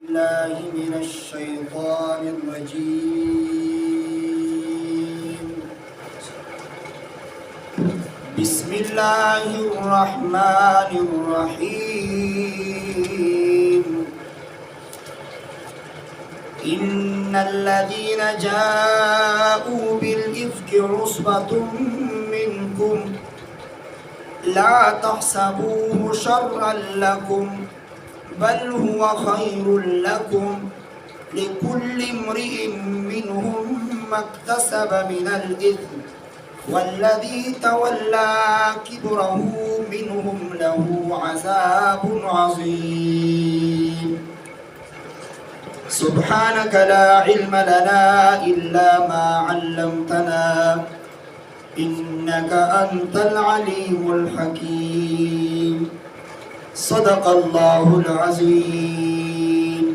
الله من الشيطان الرجيم. بسم الله الرحمن الرحيم. إن الذين جاءوا بالإفك عصبة منكم لا تحسبوه شرا لكم بل هو خير لكم لكل امرئ منهم ما اكتسب من الإثم والذي تولى كبره منهم له عذاب عظيم. سبحانك لا علم لنا إلا ما علمتنا إنك أنت العليم الحكيم. صدق الله العظيم.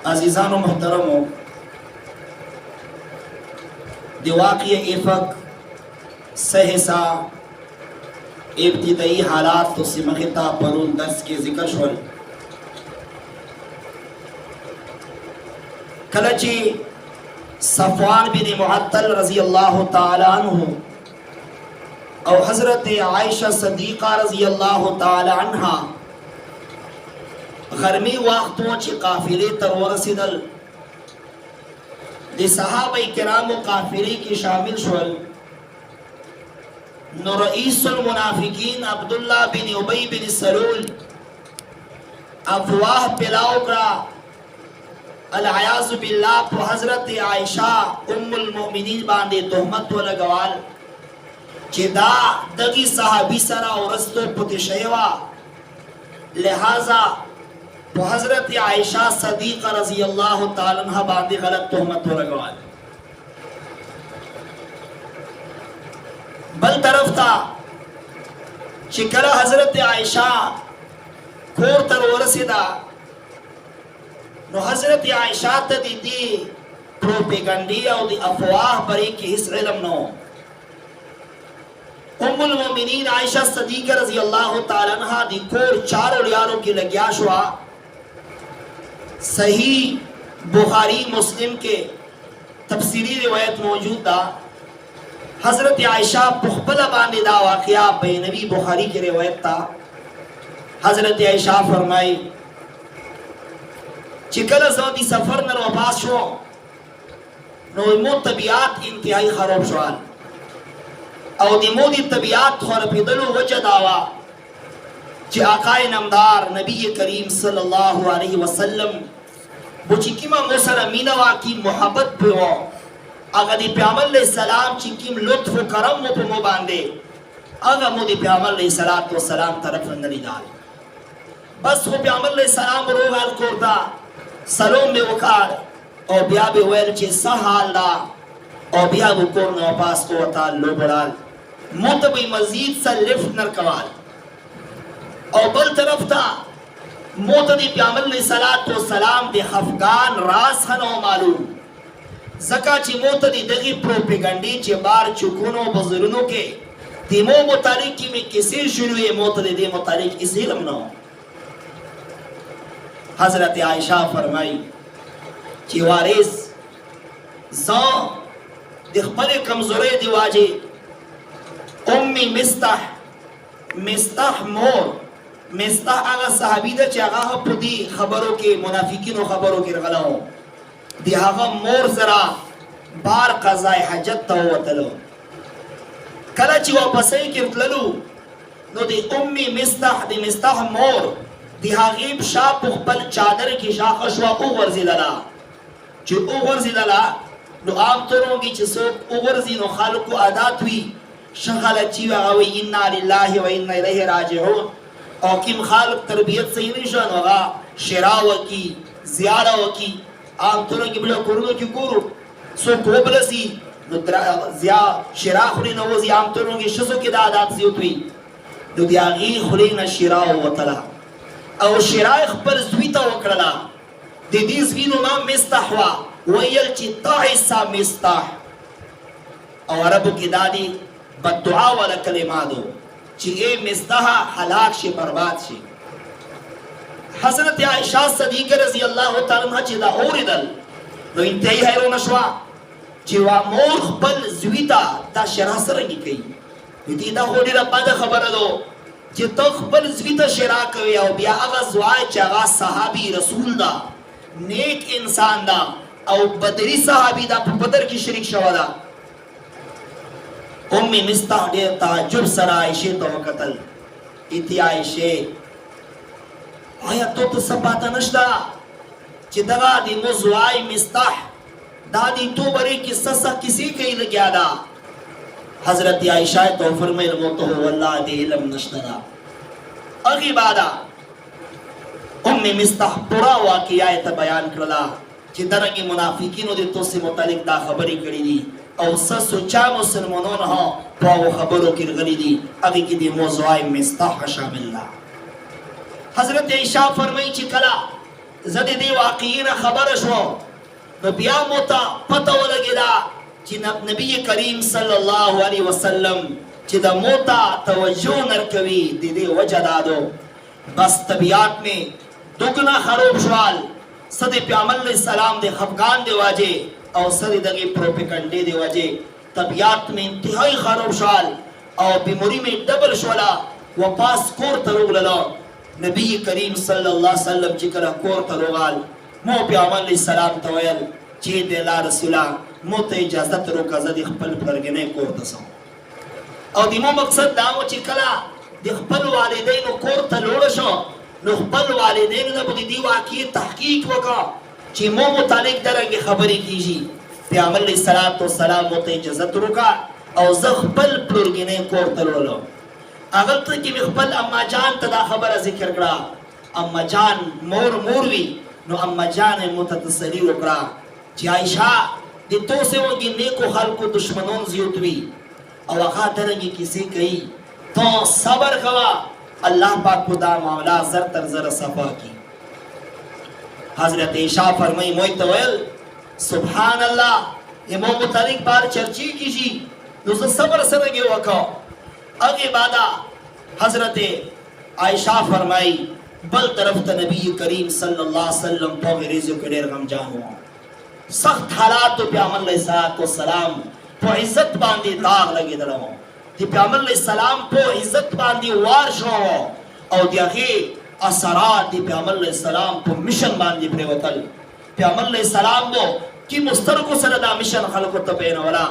عزیزان و محترمو، دی واقع افق سہسا ابتدائی حالات تو سمختا پرون درس کے ذکر شول. کلچی صفوان بن معطل رضی اللہ تعالی عنہ او حضرت عائشہ صدیقہ رضی اللہ تعالی عنہ غرمی وقتوں چی قافلے تر ورسدل دی صحابہ کرام قافلے کی شامل شول. نو رئیس المنافقین عبداللہ بن ابی بن سلول افواہ پلاؤ کرا العیاذ باللہ پو حضرت عائشہ ام المؤمنین باندے تہمت و لگوال چی دا دگی صحابی سرا ورستو پتی شیوا، لہذا پو حضرت عائشہ صدیقہ رضی اللہ تعالیٰ عنہ باندے غلط تہمت و لگوال. بل طرف تا چکلا حضرت عائشہ کور تر ورسیدہ نو حضرت عائشہ تا دی پروپیگنڈی او دی افواہ بری کی حس علم نو. ام المومنین عائشہ صدیقہ رضی اللہ تعالیٰ عنہ دی کور چاروں لیاروں کی لگیا شوا. صحیح بخاری مسلم کے تفسیری روایت موجود دا. حضرت عائشہ پخبل باندے دا واقعہ بینوی بخاری کی روایت تا. حضرت عائشہ فرمائی چکل زودی سفر نر وپاس شو نو مو طبیعات انتہائی خراب شوال او دی مو دی طبیعت خرابی دلو وجہ داوا چی آقای نمدار نبی کریم صلی اللہ علیہ وسلم وہ چی کما موسر امینوا کی محبت پہ ہو اگا دی پیامل علیہ السلام چی کم لطف و کرم و پہ مو باندے اگا مو دی پیامل علیہ السلام طرف نلی دال. بس وہ پیامل علیہ السلام روح حال کرتا سلام میں وکار او بیا بے ویل چی سحال دا او بیا بکور نو پاس کو وطال لو برال موتبی مزید سا لفت نرکوال. او بل طرف تا موتدی پیامل علیہ السلام دی خفگان راس خنو معلوم زکا چی موتدی دغی پروپیگنڈی چی بار چکونو بزرنو کے دیمو متعلق کی میں کسی شروع موتدی دی متعلق اس علم نو. حضرت عائشہ فرمائی چی وارث زان دخپل کمزوری دی واجی امی مستح مور مستح آغا صحابی دا چی آغا پردی خبروں کے منافقین و خبروں کے رغلاؤں دی آغا مور ذرا بار قضاء حجت تاوتلو کلا چی واپسی کرتللو نو دی امی مستح مور دی حقیب شاہ پخبل چادر کی شاہ خشوا اوغرزی للا چی اوغرزی للا نو عام طوروں کی چی سوک اوغرزی نو خالق کو عادات ہوئی شخالت چی وغاوی انا للہ و انا الیہ راجعون او کم خالق تربیت صحیح نشان وغا شراو کی زیارہ کی عام طوروں کی بڑا کرنو کی کرو سو کوبلسی نو شراہ خلی نوزی عام طوروں کی شسو کی دادات زیوت ہوئی نو دیاغی خلین شراو وطلع او شرائخ پر زویتا وکرلا دی دی زوینو نام مستحوا ویل چی تاعیسا مستح او عربو کی دادی بدعا والا کلماتو چی اے مزدہا ہلاک شی برباد شی. حضرت عائشہ صدیقہ رضی اللہ تعالی عنہ چې دا اوریدل نو انتهایی حیرانه شوه چې وا مور خپل زوی ته دا شرح څرنګه کوي. دې دا خو ډېره بده خبره ده چې ته خپل زوی ته شرح کوي او بیا هغه زوی چې هغه صحابي رسول ده، نیک انسان ده او بدري صحابي ده، په بدر کې شریک شوی ده. ام مستح ډېر تعجب سره عائشې ته وکتل. ایتی عائشې آیا تو ته څه پاته نشته چې دغه د موضوعای مستح دا د تو بری قصه څه کسی کوي لګیا ده؟ حضرت عائشہ تو فرمایل مو ته والله دې علم نشته ده. اغي بعدا ام مستح پورا واقعیا ته بیان کړلا چې درنګ منافقینو د تو سره متعلق دا خبرې کړې دي او سوچا مسلمانانو ها په خبرو کې غلي دي. اغي کې د موضوعای مستح شامل ده. حضرت عائشہ فرمایي چې کلا زده دی واقعینا خبر شو نو بیا موتا پته ولګیدا چې نبی کریم صلی الله علیه وسلم چې د موتا توجه نرکوي د دې وجه دادو بس طبیعت میں دگنا خراب شوال صد پیغمبر علیہ السلام دے خفقان دے واجه او صد دغه پروپیگنڈے دے واجه طبیعت میں انتہائی خراب شوال او بیماری میں ڈبل شولا واپس کور تروغللو. نبی کریم صلی اللہ علیہ وسلم چې کله کور ته روغال مو پیغمبر علیہ السلام ته ویل چې د الله رسوله مو ته اجازه تر وکړه د خپل پرګنې کور ته سم. او د مو مقصد دا و چې کله د خپل والدینو کور ته لوړ شو نو خپل والدینو نه بده دی واقعي تحقیق وکړه چې مو متعلق درنګ خبرې کیږي. پیغمبر علیہ السلام مو ته اجازه تر وکړه او زه خپل پرګنې کور ته لوړم. اگر ته کې خپل اما جان ته دا خبره ذکر کړه، اما جان مور وی نو اما جان متتسلی وکړه چې عائشہ د تو سه وګي نیکو خلکو دشمنون زیوت وی او هغه درنګي کیسه کوي تو صبر کوا الله پاک کو دا معاملہ زر تر زر صفا کی. حضرت عائشہ فرمای موږ ته ویل سبحان الله امام متعلق بار چرچی کیږي نو صبر سره کې وکړه. اگے بعدا حضرت عائشہ فرمائی بل طرف تا نبی کریم صلی اللہ علیہ وسلم تو غریزو کے دیر غم جان ہوا سخت حالات تو پیغمبر علیہ السلام پو عزت باندی داغ لگی دلو دی پیغمبر علیہ السلام پو عزت باندی وار شو او دیاغی اثرات دی پیغمبر علیہ السلام پو مشن باندی پریوتل. پیغمبر علیہ السلام بو کی مسترکو سردا مشن خلقو تبین ولا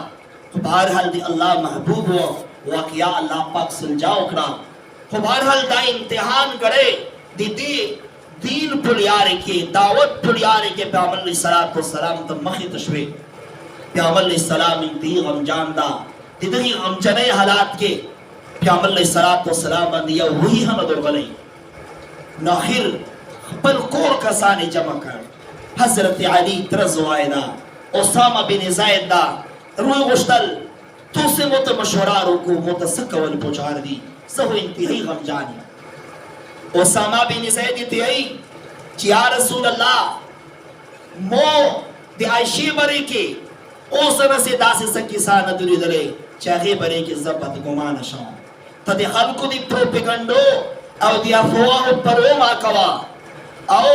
بہرحال دی اللہ محبوب ہو واقعا اللہ پاک سلجاو کرا خو بہرحال دا امتحان کرے دی دین پلیارے کے دعوت پلیارے کے پیغمبر علیہ السلام تم مخی تشوی. پیغمبر علیہ السلام انتہی غم جاندہ دی دہی غم جنے حالات کے پیغمبر علیہ السلام اندیا وہی ہم ادھر غلئی ناخر خپل کور کسانی جمع کر. حضرت علی ترز وائدہ اسامہ بن زید دا روی غشتل تو سے موت مشوراروں کو متسکول پوچھار دی سہو انتہائی غم جانی. اسامہ بن زید انتہائی یا رسول اللہ مو دی عائشی برے کے او سنہ سے دا سے سکی سانہ دوری دلے چاہے برے کے زبت گمان شاؤں تا دی خلقو دی پروپیگنڈو او دی افواہ پرو ماکوا او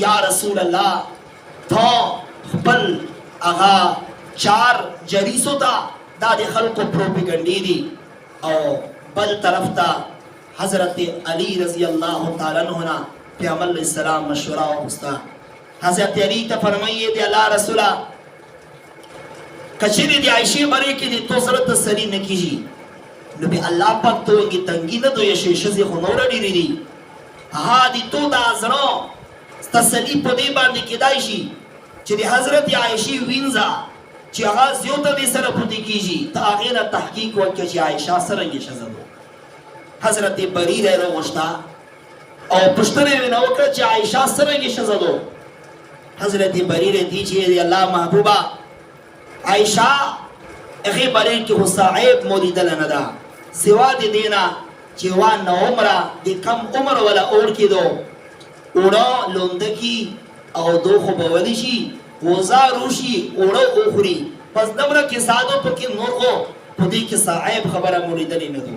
یا رسول اللہ تو خبل اغا چار جریسو تا دا دی خلقو پروپیگنڈی دی او بل طرف تا حضرت علی رضی اللہ تعالیٰ عنہ پیغمبر علیہ السلام مشورہ ہوستا. حضرت علی تا فرمائیے دی اللہ رسولہ کچھری دی عائشی برے کی دی تو سرط تسلی نکیجی نبی اللہ پاک تو انگی تنگی ندو یشی شزی خونورا دی دی ہاں دی تو دا ازران تسلی پو دی باندی کدائشی چی دی حضرت عائشی وینزا چی آغاز یو تا دی سر پوتی کیجی تا آغیر تحقیق وکا چی عائشہ سرنگی شزدو. حضرت بریر رو مشتا او پشتنے میں نوکر چی عائشہ سرنگی شزدو. حضرت بریر دیجئے دی اللہ محبوبہ عائشہ اخی بریر کی حسائب مولی دلندا سوا دی دینا چی وان عمرہ دی کم عمر والا اور کی دو اوڑا لندکی او دو خوبولی شی وزا روشی اوڑا اوخری پس دمرا کی سادو پکی نور کو پدی کی صاحب خبر مولیدنی ندو.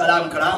کلام کړه